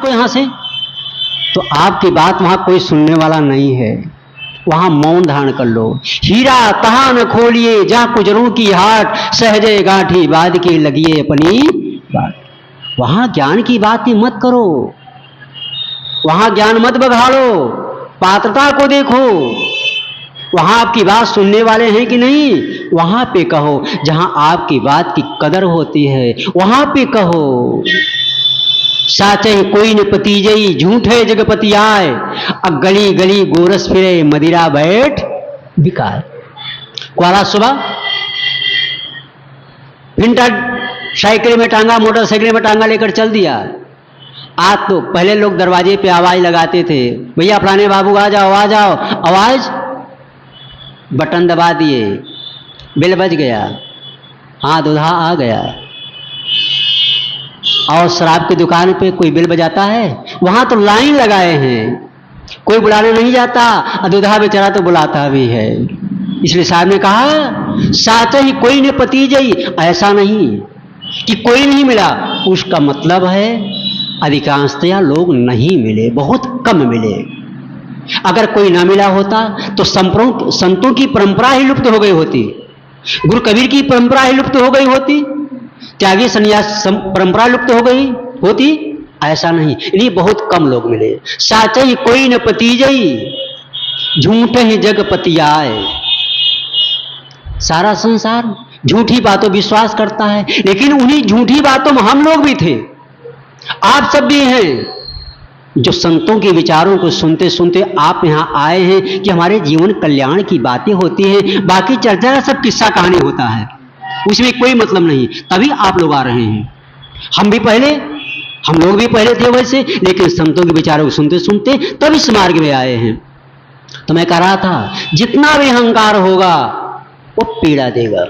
यहां से। तो आपकी बात वहां कोई सुनने वाला नहीं है, वहां मौन धारण कर लो। हीरा तहा न खोलिए जा कुजरों की हाट, सहजे गांठी बाद की लगिए अपनी बात। वहां ज्ञान की बात ही मत करो, वहां ज्ञान मत बघाड़ो, पात्रता को देखो। वहां आपकी बात सुनने वाले हैं कि नहीं, वहां पे कहो। जहां आपकी बात की कदर होती है वहां पे कहो। साचे कोई न पतीजई झूठे जगपति आए, अब गली गली गोरस फिरे मदिरा बैठ बिकाए। क्वारा सुबह विंटर साइकिल में टांगा, मोटरसाइकिल में टांगा लेकर चल दिया। आज तो पहले लोग दरवाजे पे आवाज लगाते थे, भैया फलाने बाबू आ जाओ आ जाओ। आवाज, बटन दबा दिए, बिल बज गया, हाँ दूल्हा आ गया। और शराब की दुकान पे कोई बिल बजाता है? वहां तो लाइन लगाए हैं, कोई बुलाने नहीं जाता, और दूल्हा बेचारा तो बुलाता भी है। इसलिए साहब ने कहा साचे ही कोई ने पतीजई, ऐसा नहीं कि कोई नहीं मिला, उसका मतलब है अधिकांशतया लोग नहीं मिले, बहुत कम मिले। अगर कोई ना मिला होता तो संतों की परंपरा ही लुप्त हो गई होती, गुरु कबीर की परंपरा ही लुप्त हो गई होती, त्यागी संन्यास परंपरा लुप्त हो गई होती। ऐसा नहीं, इन्हीं बहुत कम लोग मिले। साचे ही कोई न पतीजई झूठे ही जग पति आए। सारा संसार झूठी बातों विश्वास करता है, लेकिन उन्हीं झूठी बातों में हम लोग भी थे, आप सब भी हैं, जो संतों के विचारों को सुनते सुनते आप यहां आए हैं कि हमारे जीवन कल्याण की बातें होती हैं। बाकी चर्चा का सब किस्सा कहानी होता है, उसमें कोई मतलब नहीं, तभी आप लोग आ रहे हैं। हम लोग भी पहले थे वैसे, लेकिन संतों के विचारों को सुनते सुनते तब इस मार्ग में आए हैं। तो मैं कह रहा था जितना भी अहंकार होगा वो पीड़ा देगा।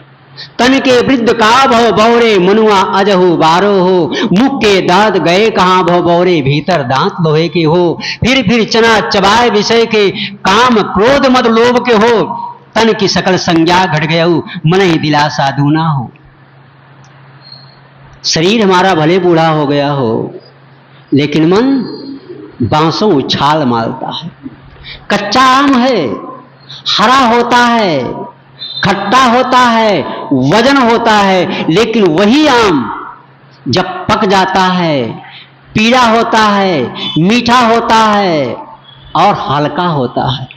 तन के वृद्ध का भव बौरे मनुआ अजहु बारो हो, मुख के दांत गए कहां भव बौरे भीतर दांत लोहे के हो। फिर चना चबाए विषय के काम क्रोध मद लोभ के हो, तन की सकल संज्ञा घट गयऊ मन ही दिला साधु ना हो। शरीर हमारा भले बूढ़ा हो गया हो, लेकिन मन बांसों उछाल मारता है। कच्चा आम है, हरा होता है, खट्टा होता है, वजन होता है, लेकिन वही आम जब पक जाता है पीला होता है, मीठा होता है और हल्का होता है।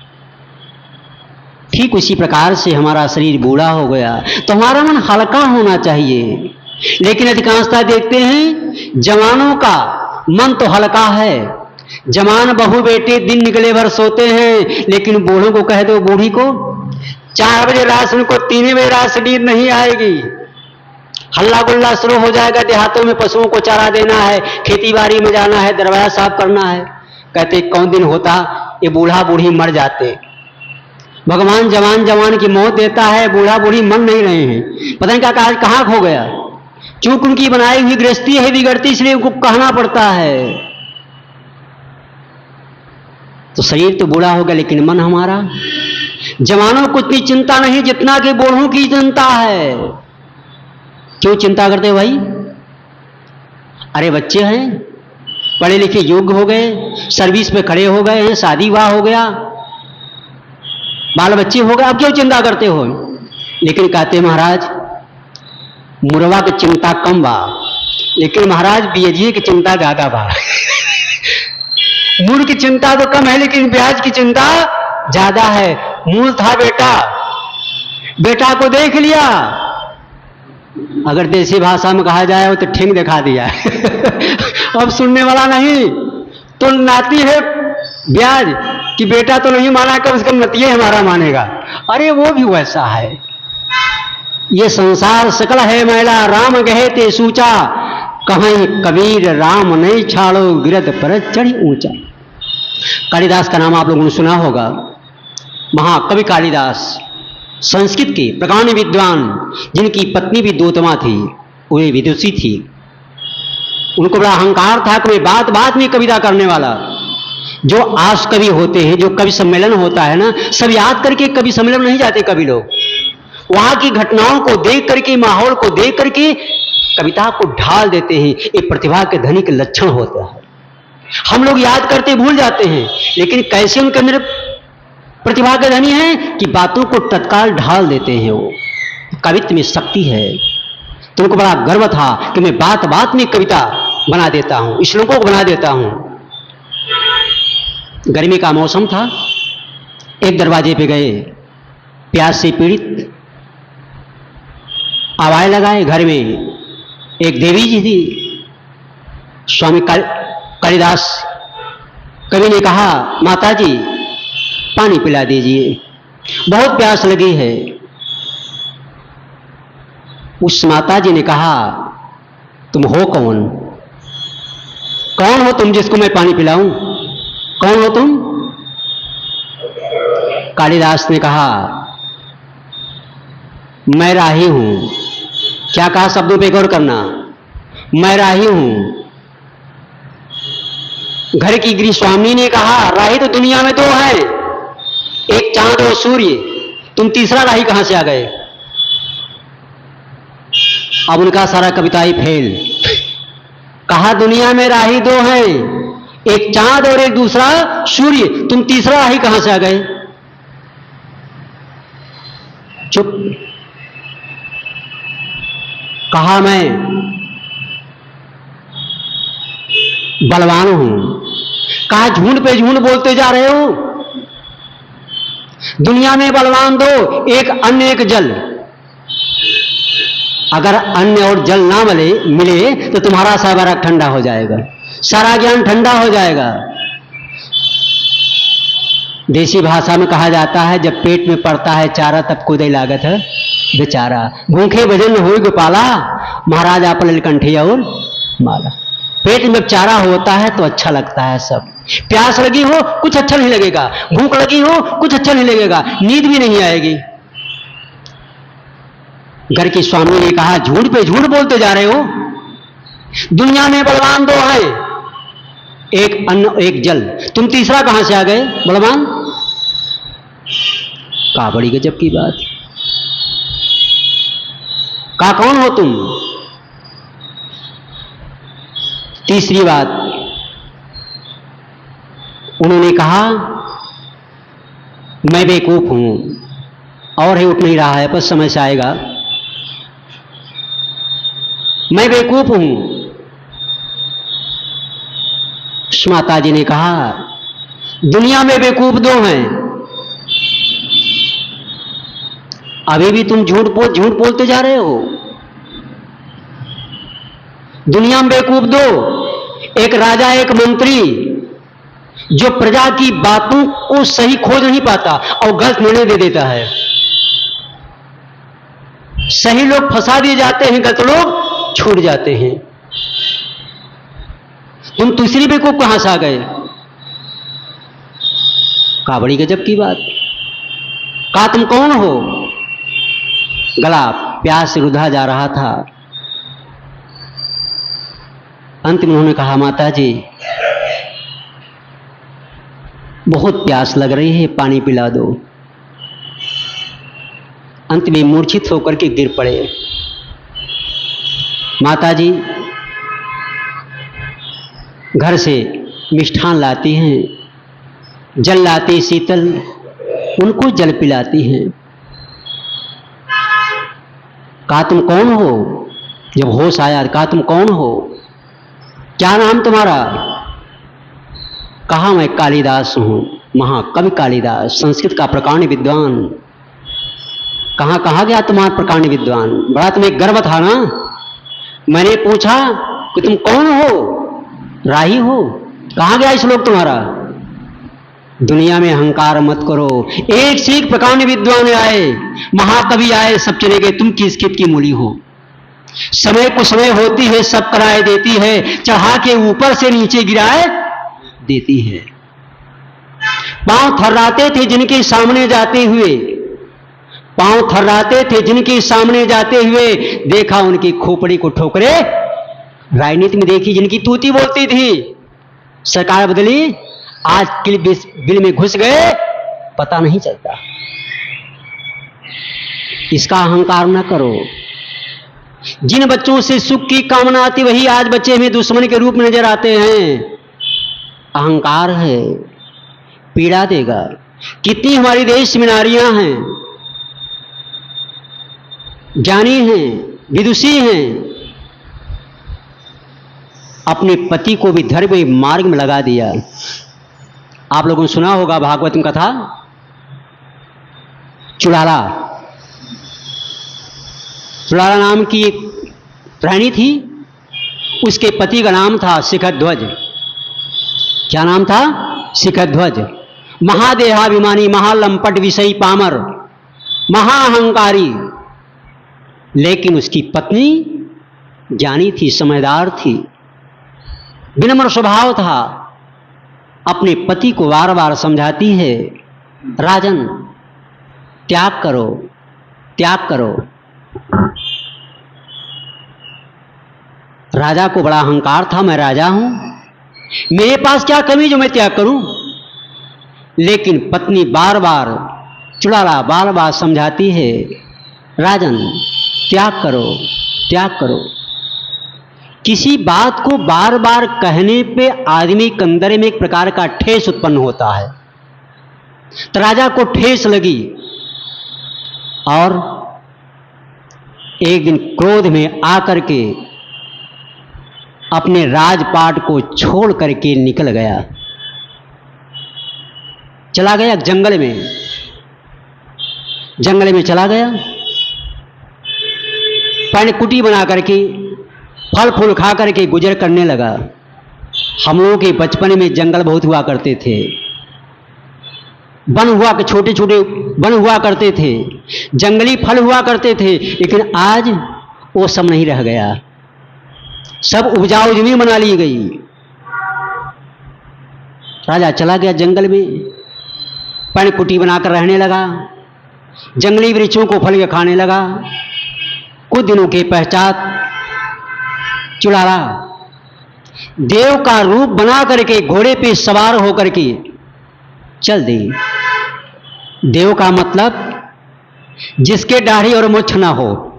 ठीक उसी प्रकार से हमारा शरीर बूढ़ा हो गया तो हमारा मन हल्का होना चाहिए। लेकिन अधिकांशता देखते हैं जवानों का मन तो हल्का है, जवान बहू बेटे दिन निकले भर सोते हैं, लेकिन बूढ़ों को कह दो, बूढ़ी को 4 बजे रात उनको 3 बजे रात से नींद नहीं आएगी, हल्ला गुल्ला शुरू हो जाएगा। देहातों में पशुओं को चारा देना है, खेती बाड़ी में जाना है, दरवाजा साफ करना है। कहते कौन दिन होता ये बूढ़ा बूढ़ी मर जाते। भगवान जवान की मौत देता है, बूढ़ा बूढ़ी मर नहीं रहे हैं। पता नहीं क्या कहां खो गया। चूंकि उनकी बनाई हुई गृहस्थी है बिगड़ती, इसलिए उनको कहना पड़ता है। तो शरीर तो बूढ़ा हो गया, लेकिन मन हमारा, जवानों को इतनी चिंता नहीं जितना कि बूढ़ों की चिंता है। क्यों चिंता करते हो भाई? अरे बच्चे हैं, पढ़े लिखे योग्य हो गए, सर्विस पे खड़े हो गए हैं, शादी विवाह हो गया, बाल बच्चे हो गए, अब क्यों चिंता करते हो? लेकिन कहते महाराज मुरवा की चिंता कम बा, लेकिन महाराज बीएजी की चिंता ज्यादा बा। मूल की चिंता तो कम है, लेकिन ब्याज की चिंता ज्यादा है। मूल था बेटा को देख लिया, अगर देसी भाषा में कहा जाए तो ठेंग दिखा दिया। अब सुनने वाला नहीं, तो नाती है ब्याज कि बेटा तो नहीं माना, कम से कम नतिये हमारा मानेगा। अरे वो भी वैसा है। ये संसार सकल है मैला, राम गहे ते सूचा, कहीं कबीर राम नहीं छाड़ो, गिरद पर चढ़ी ऊंचा। कालिदास का नाम आप लोगों ने सुना होगा। महाकवि कालिदास संस्कृत के प्रकांड विद्वान, जिनकी पत्नी भी दोतमा थी, वे विदुषी थी। उनको बड़ा अहंकार था कि बात बात में कविता करने वाला। जो आस कवि होते हैं, जो कवि सम्मेलन होता है ना, सब याद करके कवि सम्मेलन नहीं जाते कवि लोग। वहां की घटनाओं को देख करके, माहौल को देख करके कविता को ढाल देते हैं। ये प्रतिभा के धनी के लक्षण होता है। हम लोग याद करते भूल जाते हैं, लेकिन कैसे उनके अंदर प्रतिभा के धनी हैं कि बातों को तत्काल ढाल देते हैं। वो कवित्व में शक्ति है। तो उनको बड़ा गर्व था कि मैं बात बात में कविता बना देता हूं, श्लोकों को बना देता हूं। गर्मी का मौसम था, एक दरवाजे पे गए, प्यास से पीड़ित, आवाज लगाए। घर में एक देवी जी थी, स्वामी कालिदास कवि ने कहा, माता जी पानी पिला दीजिए, बहुत प्यास लगी है। उस माता जी ने कहा, तुम हो कौन? कौन हो तुम जिसको मैं पानी पिलाऊं? कौन हो तुम? कालिदास ने कहा, मैं राही हूं। क्या कहा? शब्दों पे गौर करना। मैं राही हूं। घर की गृह स्वामी ने कहा, राही तो दुनिया में दो है, एक चांद और सूर्य, तुम तीसरा राही कहां से आ गए? अब उनका सारा कविताई फेल। कहा दुनिया में राही दो हैं, एक चांद और एक दूसरा सूर्य, तुम तीसरा राही कहां से आ गए? चुप। कहा मैं बलवान हूं। कहा झूठ पे झूठ बोलते जा रहे हो। दुनिया में बलवान दो, एक अन्न एक जल। अगर अन्न और जल ना मिले तो तुम्हारा सारा ठंडा हो जाएगा, सारा ज्ञान ठंडा हो जाएगा। देसी भाषा में कहा जाता है, जब पेट में पड़ता है चारा तब कूदे लागत है बेचारा। भूखे भजन हो गोपाला, महाराज आप नीलकंठी और माला। पेट में चारा होता है तो अच्छा लगता है सब। प्यास लगी हो कुछ अच्छा नहीं लगेगा, भूख लगी हो कुछ अच्छा नहीं लगेगा, नींद भी नहीं आएगी। घर के स्वामी ने कहा, झूठ पे झूठ बोलते जा रहे हो। दुनिया में बलवान दो है, एक अन्न एक जल, तुम तीसरा कहां से आ गए बलवान? कहा बड़ी गजब की बात। कहा कौन हो तुम? तीसरी बात उन्होंने कहा, मैं बेवकूफ हूं। और है उठ नहीं रहा है, पर समय से आएगा। मैं बेवकूफ हूं। माता जी ने कहा, दुनिया में बेवकूफ दो हैं। अभी भी तुम झूठ बोलते जा रहे हो। दुनिया में बेवकूफ दो, एक राजा एक मंत्री, जो प्रजा की बातों को सही खोज नहीं पाता और गलत निर्णय दे देता है। सही लोग फंसा दिए जाते हैं, गलत लोग छूट जाते हैं। तुम तीसरी बेवकूफ कहां से आ गए? कहा बड़ी गजब की बात। कहा तुम कौन हो? गला प्यास से रुधा जा रहा था। अंत में उन्होंने कहा, माता जी बहुत प्यास लग रही है, पानी पिला दो। अंत में मूर्छित होकर के गिर पड़े। माता जी घर से मिष्ठान लाती हैं, जल लाती शीतल, उनको जल पिलाती हैं। कहा तुम कौन हो? जब होश आया, कहा तुम कौन हो? क्या नाम तुम्हारा? कहा मैं कालिदास हूं, महाकवि कालिदास, संस्कृत का प्रकांड विद्वान। कहां गया तुम्हारा प्रकांड विद्वान? बड़ा तुम्हें गर्व था ना। मैंने पूछा कि तुम कौन हो? राही हो? कहां गया श्लोक तुम्हारा? दुनिया में अहंकार मत करो। एक से एक प्रकांड विद्वान आए, महाकवि आए, सब चले गए, तुम किस कित की मूली हो? समय को समय होती है, सब कराए देती है, चढ़ा के ऊपर से नीचे गिराए देती है। पांव थर्राते थे जिनके सामने जाते हुए, पांव थर्राते थे जिनके सामने जाते हुए, देखा उनकी खोपड़ी को ठोकरे। राजनीति में देखी जिनकी तूती बोलती थी, सरकार बदली, आज बिल में घुस गए, पता नहीं चलता। इसका अहंकार न करो। जिन बच्चों से सुख की कामना आती, वही आज बच्चे में दुश्मन के रूप में नजर आते हैं। अहंकार है, पीड़ा देगा। कितनी हमारी देश में नारियां हैं, ज्ञानी हैं, विदुषी हैं, अपने पति को भी धर्म मार्ग में लगा दिया। आप लोगों ने सुना होगा भागवत में कथा, चुड़ाला। चुड़ाला नाम की एक प्राणी थी, उसके पति का नाम था शिखध्वज। क्या नाम था? शिखध्वज। महादेहाभिमानी, महालंपट, विषयी, पामर, महाअहंकारी। लेकिन उसकी पत्नी ज्ञानी थी, समझदार थी, विनम्र स्वभाव था। अपने पति को बार बार समझाती है, राजन त्याग करो, त्याग करो। राजा को बड़ा अहंकार था, मैं राजा हूं, मेरे पास क्या कमी जो मैं त्याग करूं। लेकिन पत्नी बार बार, चुड़ाला बार बार समझाती है, राजन त्याग करो, त्याग करो। किसी बात को बार बार कहने पे आदमी के अंदर में एक प्रकार का ठेस उत्पन्न होता है। तो राजा को ठेस लगी और एक दिन क्रोध में आकर के अपने राजपाट को छोड़ करके निकल गया, चला गया जंगल में। जंगल में चला गया, पहले कुटी बना करके फल फूल खा करके गुजर करने लगा। हम लोगों के बचपन में जंगल बहुत हुआ करते थे, वन हुआ, छोटे छोटे वन हुआ करते थे, जंगली फल हुआ करते थे। लेकिन आज वो सब नहीं रह गया, सब उपजाऊ जमीन बना ली गई। राजा चला गया जंगल में, पहले कुटी बनाकर रहने लगा, जंगली वृक्षों को फल के खाने लगा। कुछ दिनों के पश्चात चुड़ाला देव का रूप बना करके घोड़े पे सवार होकर के चल दी। देव का मतलब जिसके दाढ़ी और मूंछ ना हो,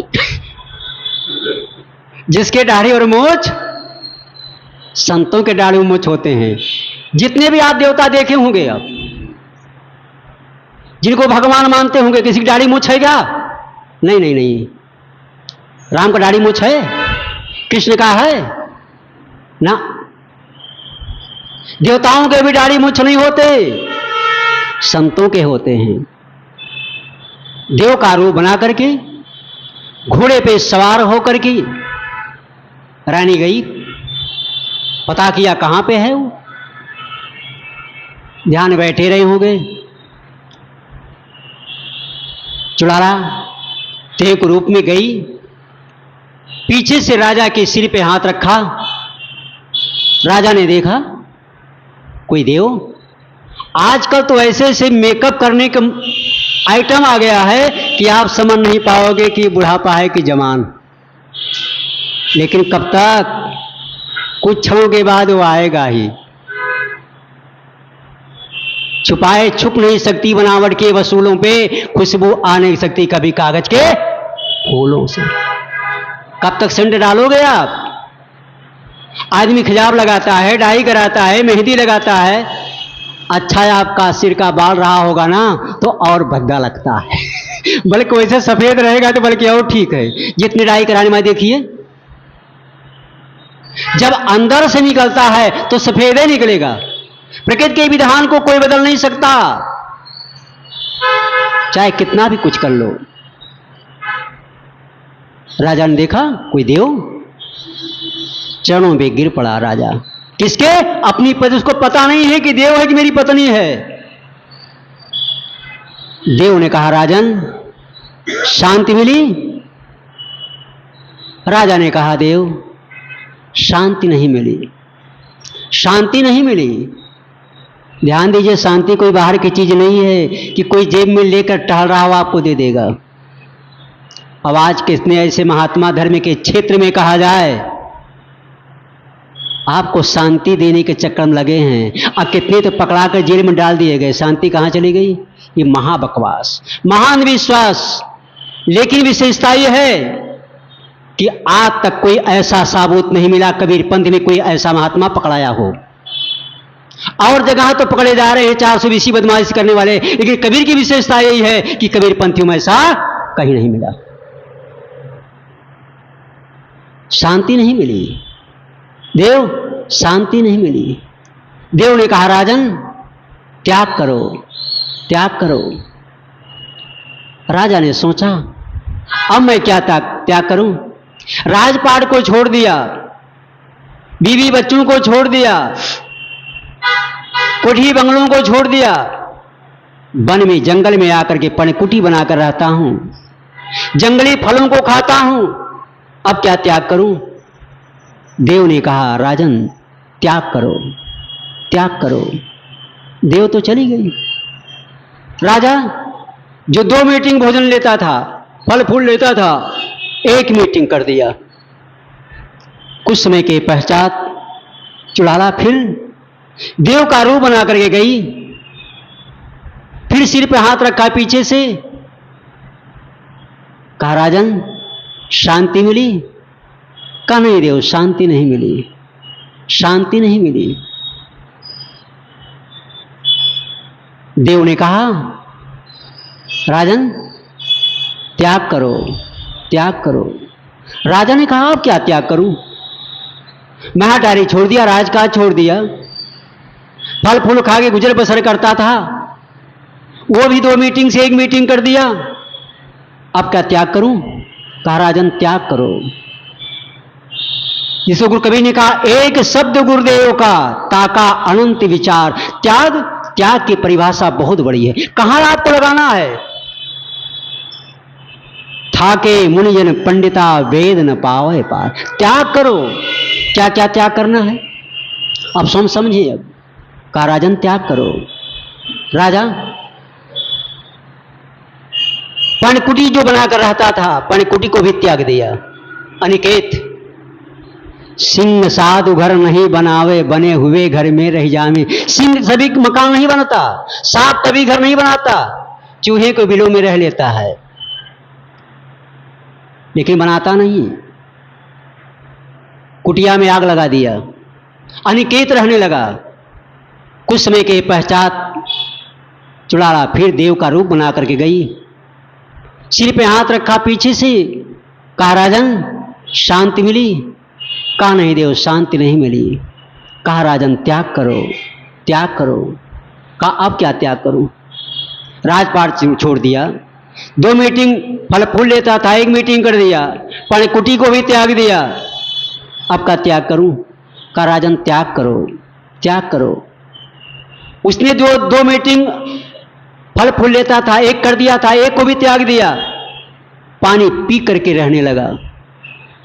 जिसके दाढ़ी और मूंछ, संतों के दाढ़ी और मूंछ होते हैं। जितने भी आप देवता देखे होंगे, आप जिनको भगवान मानते होंगे, किसी की दाढ़ी मूंछ है क्या? नहीं नहीं नहीं। राम का दाढ़ी मूंछ है, कृष्ण का है ना। देवताओं के भी दाढ़ी मूंछ नहीं होते, संतों के होते हैं। देव का रूप बना करके घोड़े पे सवार होकर के रानी गई, पता किया कहां पे है वो, ध्यान बैठे रहे होंगे। चुड़ाला देव के रूप में गई, पीछे से राजा के सिर पे हाथ रखा। राजा ने देखा कोई देव। आजकल तो ऐसे ऐसे मेकअप करने का आइटम आ गया है कि आप समझ नहीं पाओगे कि बुढ़ापा है कि जवान। लेकिन कब तक? कुछ क्षणों के बाद वो आएगा ही। छुपाए छुप नहीं सकती बनावट के वसूलों पे, खुशबू आ नहीं सकती कभी कागज के फूलों से। कब तक सेंट डालोगे आप? आदमी खिजाब लगाता है, डाई कराता है, मेहंदी लगाता है। अच्छा है आपका सिर का बाल रहा होगा ना तो और भद्दा लगता है बल्कि वैसे सफेद रहेगा तो बल्कि और ठीक है। जितनी डाई कराने में देखिए, जब अंदर से निकलता है तो सफेद ही निकलेगा। प्रकृति के विधान को कोई बदल नहीं सकता, चाहे कितना भी कुछ कर लो। राजा ने देखा कोई देव, चरणों पे गिर पड़ा राजा। किसके? अपनी पत्नी। उसको पता नहीं है कि देव है कि मेरी पत्नी है। देव ने कहा राजन शांति मिली? राजा ने कहा देव शांति नहीं मिली, शांति नहीं मिली। ध्यान दीजिए, शांति कोई बाहर की चीज नहीं है कि कोई जेब में लेकर टहल रहा हो आपको दे देगा। अब आज कितने ऐसे महात्मा धर्म के क्षेत्र में कहा जाए आपको शांति देने के चक्कर में लगे हैं, और कितने तो पकड़ा कर जेल में डाल दिए गए। शांति कहां चली गई? ये महाबकवास, महान विश्वास। लेकिन विशेषता यह है कि आज तक कोई ऐसा साबूत नहीं मिला कबीर पंथ में कोई ऐसा महात्मा पकड़ाया हो। और जगह तो पकड़े जा रहे हैं 420 बदमाशी करने वाले, लेकिन कबीर की विशेषता यही है कि कबीर पंथियों में ऐसा कहीं नहीं मिला। शांति नहीं मिली, देव शांति नहीं मिली। देव ने कहा राजन त्याग करो, त्याग करो। राजा ने सोचा अब मैं क्या त्याग करूं? राजपाट को छोड़ दिया, बीवी बच्चों को छोड़ दिया, कोठी बंगलों को छोड़ दिया, वन में जंगल में आकर के पनकुटी बनाकर रहता हूं, जंगली फलों को खाता हूं, अब क्या त्याग करूं? देव ने कहा राजन त्याग करो, त्याग करो। देव तो चली गई। राजा जो 2 मीटिंग भोजन लेता था, फल फूल लेता था, 1 मीटिंग कर दिया। कुछ समय के पश्चात चुड़ाला फिर देव का रूप बना करके गई, फिर सिर पे हाथ रखा पीछे से, कहा राजन शांति मिली? कहा नहीं देव शांति नहीं मिली, शांति नहीं मिली। देव ने कहा राजन त्याग करो, त्याग करो। राजा ने कहा अब क्या त्याग करूं? महाटारी छोड़ दिया, राजकाज छोड़ दिया, फल फूल खा के गुजर बसर करता था, वो भी 2 मीटिंग से 1 मीटिंग कर दिया, अब क्या त्याग करूं? कहा राजन त्याग करो। जिसको गुरु कबीर ने कहा एक शब्द गुरुदेव का ताका अनंत विचार। त्याग, त्याग की परिभाषा बहुत बड़ी है, कहां आपको लगाना है? थाके मुनिजन पंडिता वेद न पावे पार। त्याग करो, क्या क्या त्याग करना है अब समझिए। अब कहा राजन त्याग करो। राजा पनकुटी जो बनाकर रहता था, पनकुटी को भी त्याग दिया। अनिकेत सिंह साधु घर नहीं बनावे, बने हुए घर में रह जावे। सिंह सभी मकान नहीं बनाता, सांप कभी घर नहीं बनाता, चूहे को बिलों में रह लेता है, लेकिन बनाता नहीं। कुटिया में आग लगा दिया, अनिकेत रहने लगा। कुछ समय के पश्चात चुड़ाला फिर देव का रूप बना करके गई, सिर पे हाथ रखा पीछे से, कहा राजन शांति मिली? कहा नहीं देव शांति नहीं मिली। कहा राजन त्याग करो, त्याग करो। कहा अब क्या त्याग करूं? राजपाट छोड़ दिया, 2 मीटिंग फल फूल लेता था, 1 मीटिंग कर दिया, पनकुटी को भी त्याग दिया, अब का त्याग करूं? कहा राजन त्याग करो, त्याग करो। उसने जो 2 मीटिंग फल फूल लेता था, 1 कर दिया था, 1 को भी त्याग दिया, पानी पी करके रहने लगा।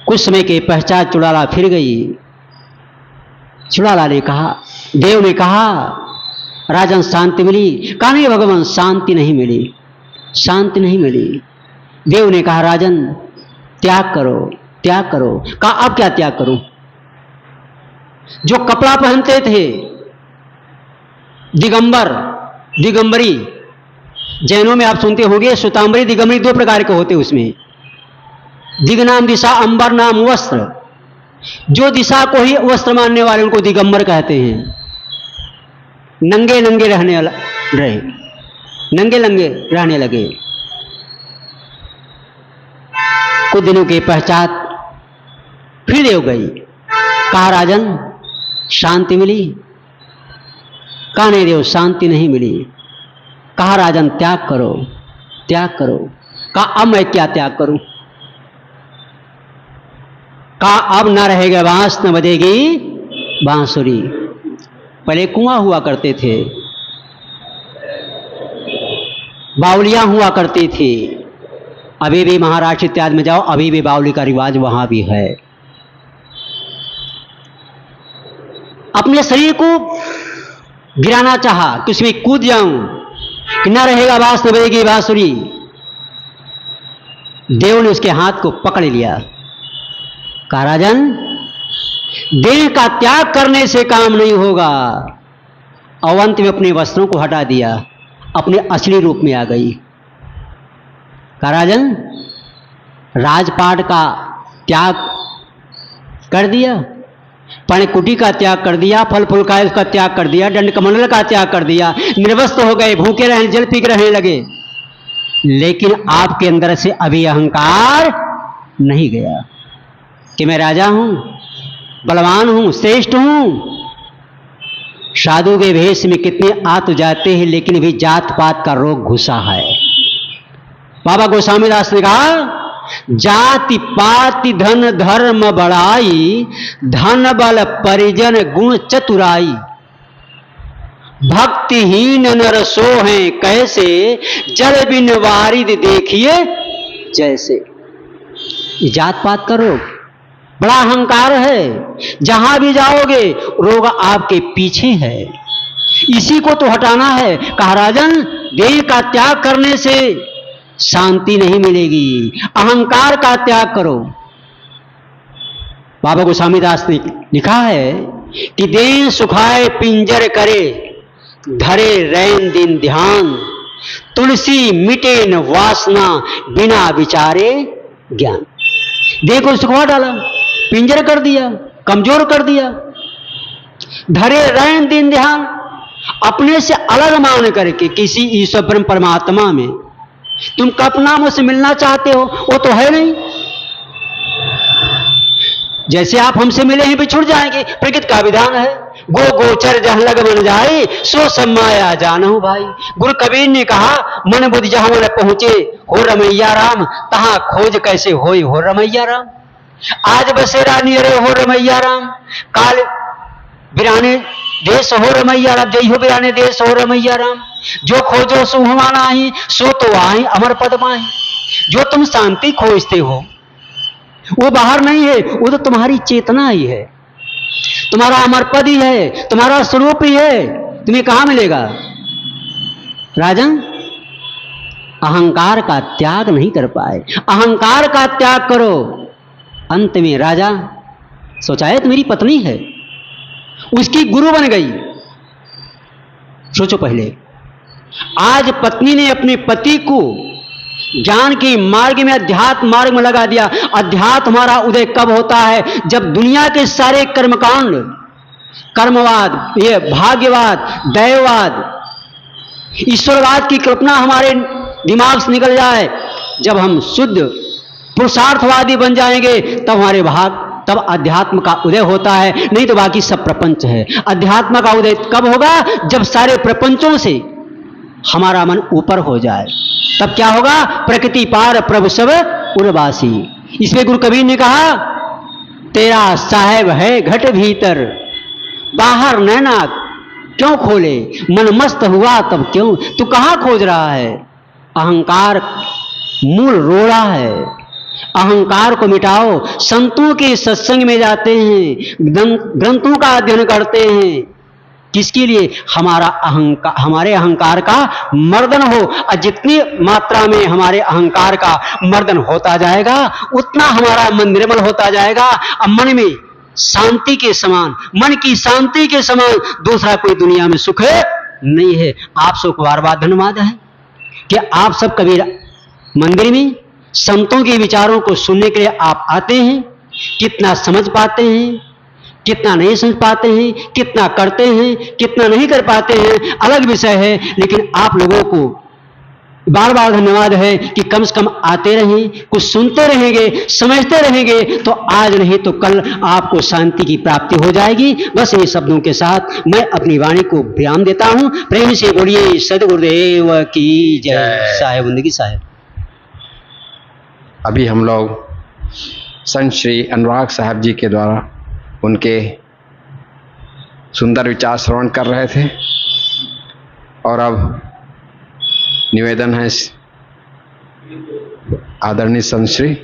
कुछ समय के पश्चात चुड़ाला फिर गई। चुड़ाला ने कहा, देव ने कहा राजन शांति मिली? कहा नहीं भगवान शांति नहीं मिली, शांति नहीं मिली। देव ने कहा राजन त्याग करो, त्याग करो। कहा अब क्या त्याग करूं? जो कपड़ा पहनते थे दिगंबर, दिगंबरी, जैनों में आप सुनते होंगे श्वेतांबरी दिगंबरी 2 प्रकार के होते। उसमें दिग नाम दिशा, अंबर नाम वस्त्र। जो दिशा को ही वस्त्र मानने वाले उनको दिगंबर कहते हैं। नंगे नंगे रहे, नंगे नंगे रहने लगे। कुछ दिनों के पश्चात फिर देव गई। कहा राजन शांति मिली? कहा नहीं देव शांति नहीं मिली। कहा राजन त्याग करो, त्याग करो। कहा अब मैं क्या त्याग करूं? कहा अब न रहेगा बांस न बजेगी बांसुरी। पहले कुआं हुआ करते थे, बावलियां हुआ करती थी, अभी भी महाराष्ट्र इत्यादि में जाओ, अभी भी बावली का रिवाज वहां भी है। अपने शरीर को गिराना चाहा कि उसमें कूद जाऊं कि न रहेगा बांस न बजेगी बांसुरी। देव ने उसके हाथ को पकड़ लिया। कहा राजन देह का त्याग करने से काम नहीं होगा। और अंत में अपने वस्त्रों को हटा दिया, अपने असली रूप में आ गई। कहा राजन राजपाट का त्याग कर दिया, पर्णकुटी का त्याग कर दिया, फल फूल का उसका त्याग कर दिया, दंड कमंडल का त्याग कर दिया, निर्वस्त्र हो गए, भूखे रहे, जल पी के रहने लगे, लेकिन आपके अंदर से अभी अहंकार नहीं गया कि मैं राजा हूं, बलवान हूं, श्रेष्ठ हूं। साधु के भेष में कितने आ तो जाते हैं, लेकिन भी जात पात का रोग घुसा है। बाबा गोस्वामी दास ने कहा, जाति पाति धन धर्म बड़ाई, धन बल परिजन गुण चतुराई, भक्तिहीन नर सो हैं कैसे, जल बिन वारिद देखिए जैसे। जात पात का रोग, बड़ा अहंकार है, जहां भी जाओगे रोग आपके पीछे है, इसी को तो हटाना है। कहा राजन, देह का त्याग करने से शांति नहीं मिलेगी, अहंकार का त्याग करो। बाबा गोस्वामी दास ने लिखा है कि देह सुखाए पिंजर करे, धरे रैन दिन ध्यान, तुलसी मिटे न वासना, बिना विचारे ज्ञान। देह को सुखवा डाला, पिंजर कर दिया, कमजोर कर दिया। धरे रैन दिन ध्यान, अपने से अलग मान करके किसी ईश्वर ब्रह्म परमात्मा में तुम कल्पना मुझसे मिलना चाहते हो, वो तो है नहीं। जैसे आप हमसे मिले हैं बिछुड़ जाएंगे, प्रकृति का विधान है। गो गोचर जहां लग बन जाए, सो सम्माया जानहु भाई। गुरु कबीर ने कहा, मन बुद्धि जहां मन पहुंचे, हो रमैया राम, तहां खोज कैसे होई हो रमैया राम। आज बसेरा नियरे हो रमैया राम, काल बिराने देश हो रमैया राम, जय हो बिराने देश हो रमैया राम। जो खोजो सो हमारा ही, सो तो आए अमर पद माही। जो तुम शांति खोजते हो वो बाहर नहीं है, वो तो तुम्हारी चेतना ही है, तुम्हारा अमर पद ही है, तुम्हारा स्वरूप ही है। तुम्हें कहां मिलेगा? राजन, अहंकार का त्याग नहीं कर पाए, अहंकार का त्याग करो। अंत में राजा सोचा है तो मेरी पत्नी है, उसकी गुरु बन गई। सोचो पहले, आज पत्नी ने अपने पति को ज्ञान के मार्ग में, अध्यात्म मार्ग में लगा दिया। अध्यात्म हमारा उदय कब होता है? जब दुनिया के सारे कर्मकांड, कर्मवाद, ये भाग्यवाद, दैववाद, ईश्वरवाद की कल्पना हमारे दिमाग से निकल जाए। जब हम शुद्ध पुरुषार्थवादी बन जाएंगे तब हमारे भाग, तब अध्यात्म का उदय होता है, नहीं तो बाकी सब प्रपंच है। अध्यात्म का उदय कब होगा? जब सारे प्रपंचों से हमारा मन ऊपर हो जाए, तब क्या होगा? प्रकृति पार प्रभु सब उर्वासी। इसमें गुरु कबीर ने कहा, तेरा साहेब है घट भीतर, बाहर नैना क्यों खोले, मन मस्त हुआ तब क्यों। तू कहां खोज रहा है? अहंकार मूल रोड़ा है, अहंकार को मिटाओ। संतों के सत्संग में जाते हैं, ग्रंथों का अध्ययन करते हैं, किसके लिए? हमारा अहंकार, हमारे अहंकार का मर्दन हो। और जितनी मात्रा में हमारे अहंकार का मर्दन होता जाएगा, उतना हमारा मन निर्मल होता जाएगा। अब मन में शांति के समान, मन की शांति के समान दूसरा कोई दुनिया में सुख नहीं है। आप सबको बार बार धन्यवाद है कि आप सब कबीर मंदिर में संतों के विचारों को सुनने के लिए आप आते हैं। कितना समझ पाते हैं, कितना नहीं समझ पाते हैं, कितना करते हैं, कितना नहीं कर पाते हैं, अलग विषय है। लेकिन आप लोगों को बार बार धन्यवाद है कि कम से कम आते रहें, कुछ सुनते रहेंगे, समझते रहेंगे, तो आज नहीं तो कल आपको शांति की प्राप्ति हो जाएगी। बस ये शब्दों के साथ मैं अपनी वाणी को विराम देता हूं। प्रेम से बोलिए सद्गुरुदेव की जय। साहेब जिंदगी साहेब। अभी हम लोग संत श्री अनुराग साहब जी के द्वारा उनके सुंदर विचार श्रवण कर रहे थे, और अब निवेदन है आदरणीय संत श्री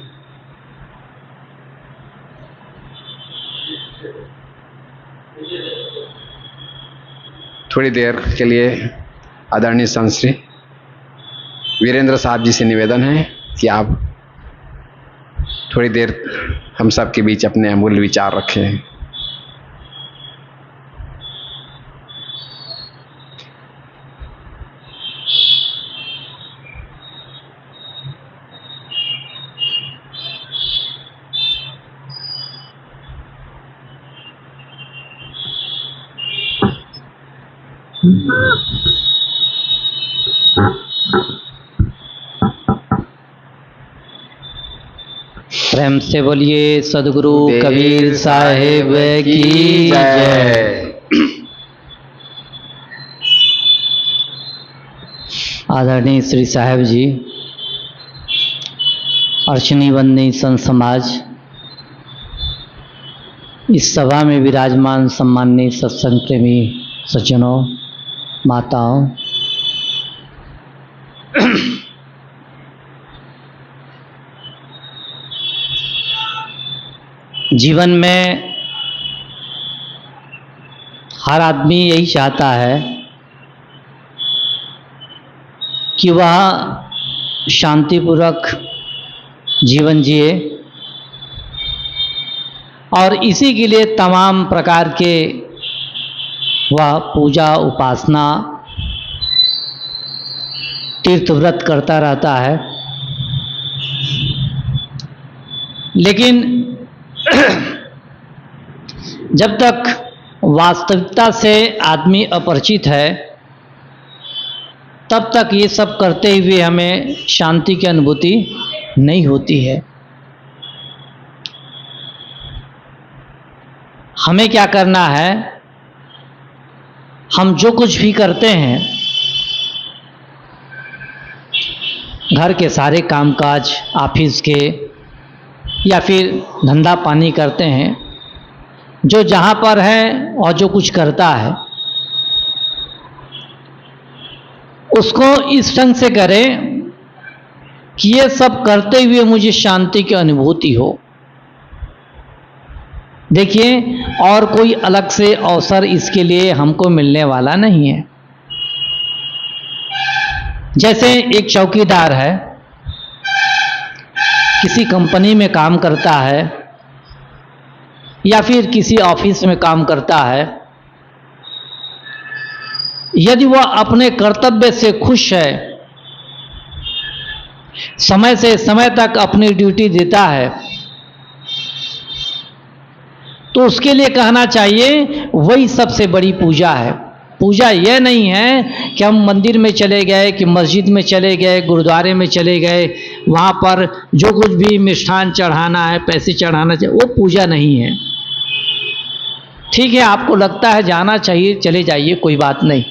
थोड़ी देर के लिए आदरणीय संत श्री वीरेंद्र साहब जी से निवेदन है कि आप थोड़ी देर हम सब के बीच अपने अमूल्य विचार रखें। प्रेम से बोलिए सदगुरु कबीर साहिब की जय। आदरणीय श्री साहेब जी, अर्चनी बंदनी संत समाज, इस सभा में विराजमान सम्माननीय सत्संग प्रेमी सज्जनों, माताओं, जीवन में हर आदमी यही चाहता है कि वह शांतिपूर्वक जीवन जिए, और इसी के लिए तमाम प्रकार के वह पूजा उपासना तीर्थ व्रत करता रहता है। लेकिन जब तक वास्तविकता से आदमी अपरिचित है, तब तक ये सब करते हुए हमें शांति की अनुभूति नहीं होती है। हमें क्या करना है, हम जो कुछ भी करते हैं, घर के सारे कामकाज, ऑफिस के या फिर धंधा पानी करते हैं, जो जहाँ पर है और जो कुछ करता है उसको इस ढंग से करें कि ये सब करते हुए मुझे शांति की अनुभूति हो। देखिए, और कोई अलग से अवसर इसके लिए हमको मिलने वाला नहीं है। जैसे एक चौकीदार है, किसी कंपनी में काम करता है या फिर किसी ऑफिस में काम करता है, यदि वह अपने कर्तव्य से खुश है, समय से समय तक अपनी ड्यूटी देता है, तो उसके लिए कहना चाहिए वही सबसे बड़ी पूजा है। पूजा यह नहीं है कि हम मंदिर में चले गए, कि मस्जिद में चले गए, गुरुद्वारे में चले गए, वहाँ पर जो कुछ भी मिष्ठान चढ़ाना है, पैसे चढ़ाना चाहिए, वो पूजा नहीं है। ठीक है, आपको लगता है जाना चाहिए, चले जाइए, कोई बात नहीं।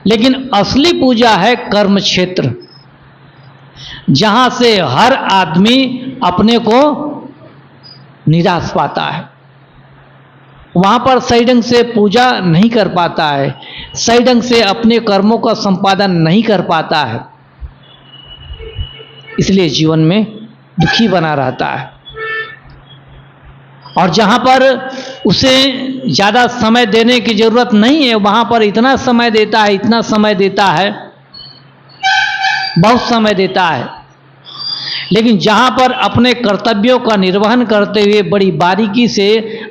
लेकिन असली पूजा है कर्म क्षेत्र, जहाँ से हर आदमी अपने को निराश पाता है। वहाँ पर सही ढंग से पूजा नहीं कर पाता है, सही ढंग से अपने कर्मों का संपादन नहीं कर पाता है, इसलिए जीवन में दुखी बना रहता है। और जहाँ पर उसे ज़्यादा समय देने की ज़रूरत नहीं है, वहाँ पर इतना समय देता है, इतना समय देता है, बहुत समय देता है। लेकिन जहाँ पर अपने कर्तव्यों का निर्वहन करते हुए बड़ी बारीकी से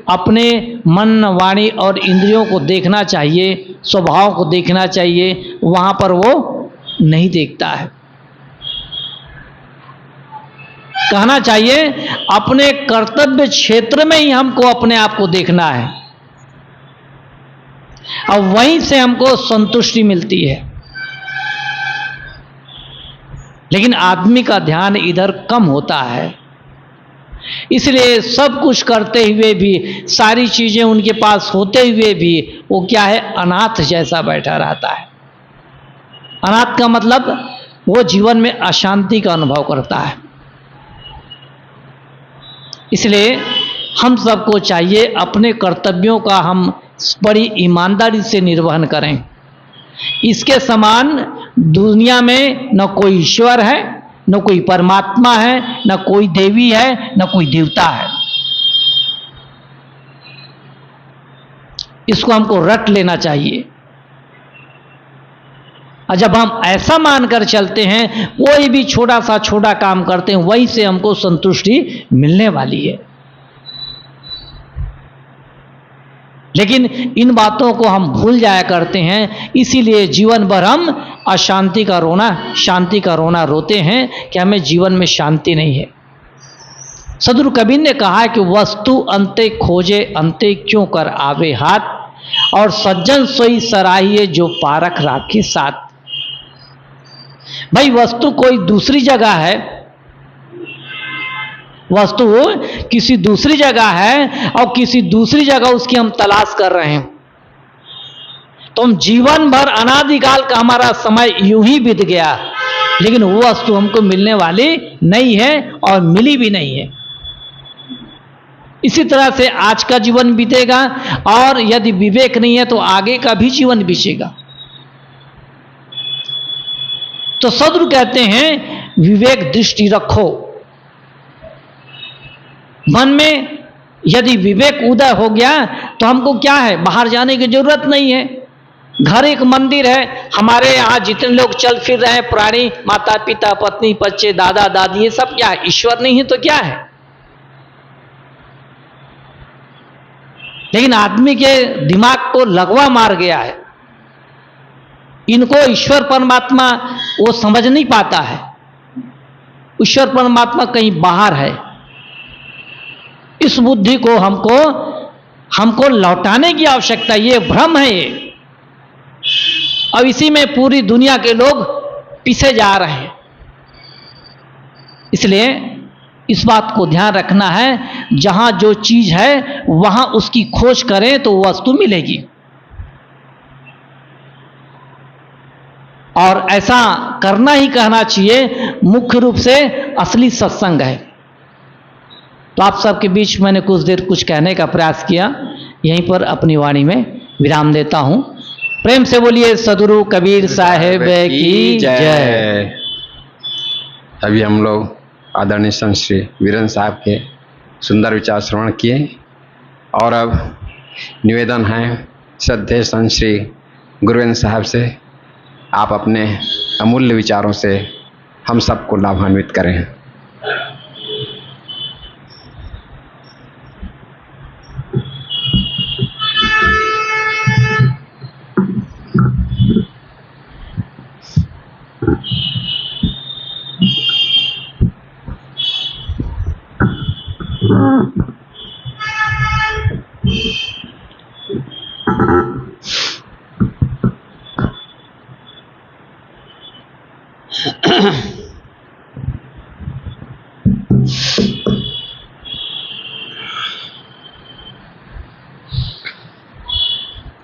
अपने मन, वाणी और इंद्रियों को देखना चाहिए, स्वभाव को देखना चाहिए, वहाँ पर वो नहीं देखता है। कहना चाहिए अपने कर्तव्य क्षेत्र में ही हमको अपने आप को देखना है, और वहीं से हमको संतुष्टि मिलती है। लेकिन आदमी का ध्यान इधर कम होता है, इसलिए सब कुछ करते हुए भी, सारी चीजें उनके पास होते हुए भी, वो क्या है, अनाथ जैसा बैठा रहता है। अनाथ का मतलब वो जीवन में अशांति का अनुभव करता है। इसलिए हम सबको चाहिए अपने कर्तव्यों का हम बड़ी ईमानदारी से निर्वहन करें। इसके समान दुनिया में न कोई ईश्वर है, न कोई परमात्मा है, न कोई देवी है, न कोई देवता है। इसको हमको रट लेना चाहिए। और जब हम ऐसा मानकर चलते हैं, कोई भी छोटा सा छोटा काम करते हैं, वहीं से हमको संतुष्टि मिलने वाली है। लेकिन इन बातों को हम भूल जाया करते हैं, इसीलिए जीवन भर हम अशांति का रोना, शांति का रोना रोते हैं कि हमें जीवन में शांति नहीं है। सदगुरु कबीर ने कहा कि वस्तु अंते खोजे, अंते क्यों कर आवे हाथ, और सज्जन सोई सराहिए जो पारख राखे साथ। भाई वस्तु कोई दूसरी जगह है, वस्तु किसी दूसरी जगह है और किसी दूसरी जगह उसकी हम तलाश कर रहे हैं। तो हम जीवन भर अनादिकाल का हमारा समय यूं ही बीत गया, लेकिन वो वस्तु हमको मिलने वाली नहीं है और मिली भी नहीं है। इसी तरह से आज का जीवन बीतेगा और यदि विवेक नहीं है तो आगे का भी जीवन बीतेगा। तो सद्गुरु कहते हैं विवेक दृष्टि रखो। मन में यदि विवेक उदय हो गया तो हमको क्या है, बाहर जाने की जरूरत नहीं है। घर एक मंदिर है, हमारे यहाँ जितने लोग चल फिर रहे हैं, प्राणी, माता पिता, पत्नी, बच्चे, दादा दादी, ये सब क्या है, ईश्वर नहीं है तो क्या है। लेकिन आदमी के दिमाग को लगवा मार गया है, इनको ईश्वर परमात्मा वो समझ नहीं पाता है। ईश्वर परमात्मा कहीं बाहर है। इस बुद्धि को हमको लौटाने की आवश्यकता, ये भ्रम है ये। अब इसी में पूरी दुनिया के लोग पीछे जा रहे हैं। इसलिए इस बात को ध्यान रखना है, जहां जो चीज है वहां उसकी खोज करें तो वस्तु मिलेगी। और ऐसा करना ही कहना चाहिए, मुख्य रूप से असली सत्संग है। तो आप सबके बीच मैंने कुछ देर कुछ कहने का प्रयास किया, यहीं पर अपनी वाणी में विराम देता हूं। प्रेम से बोलिए सद्गुरु कबीर साहेब की जय। अभी हम लोग आदरणीय संत श्री वीरेंद्र साहब के सुंदर विचार श्रवण किए, और अब निवेदन है श्रद्धेय संत श्री गुरुवेंद्र साहब से, आप अपने अमूल्य विचारों से हम सबको लाभान्वित करें।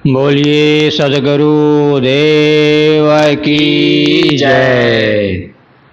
बोलिए सद्गुरु देव की जय।